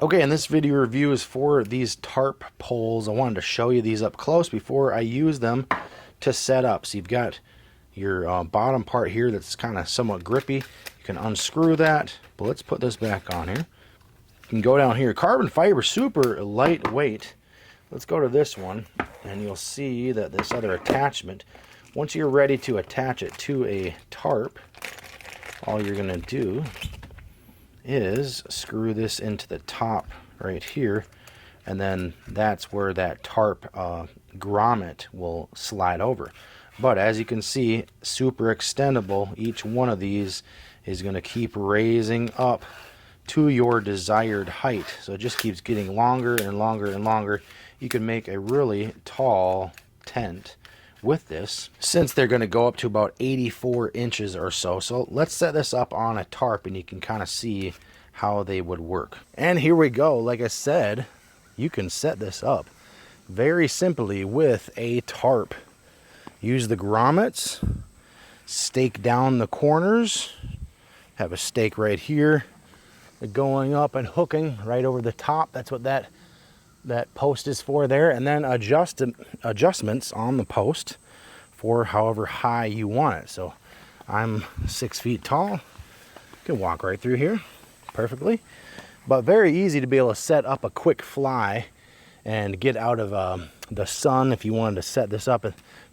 Okay, and this video review is for these tarp poles. I wanted to show you these up close before I use them to set up. So you've got your bottom part here that's kind of somewhat grippy. You can unscrew that, but let's put this back on here. You can go down here. Carbon fiber, super lightweight. Let's go to this one, and you'll see that this other attachment, once you're ready to attach it to a tarp, all you're going to do is screw this into the top right here, and then that's where that tarp grommet will slide over. But as you can see, super extendable. Each one of these is going to keep raising up to your desired height, so it just keeps getting longer and longer and longer. You can make a really tall tent with this, since they're going to go up to about 84 inches or so. So let's set this up on a tarp and you can kind of see how they would work. And here we go. Like I said, you can set this up very simply with a tarp. Use the grommets, stake down the corners, have a stake right here going up and hooking right over the top. That's what that post is for there, and then adjustments on the post for however high you want it. So I'm 6 feet tall, you can walk right through here perfectly, but very easy to be able to set up a quick fly and get out of the sun if you wanted to set this up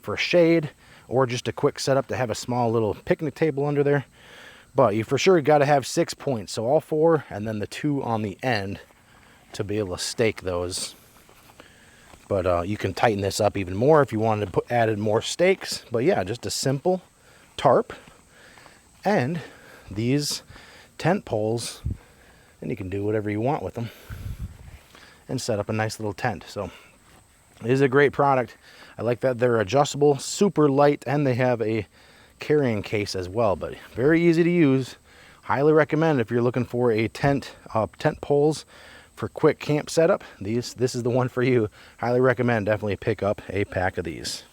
for shade, or just a quick setup to have a small little picnic table under there. But you for sure got to have 6 points, so all 4 and then the 2 on the end to be able to stake those. But you can tighten this up even more if you wanted to added more stakes. But yeah, just a simple tarp and these tent poles, and you can do whatever you want with them and set up a nice little tent. So it is a great product. I like that they're adjustable, super light, and they have a carrying case as well, but very easy to use. Highly recommend if you're looking for a tent poles for quick camp setup. This is the one for you. Highly recommend. Definitely pick up a pack of these.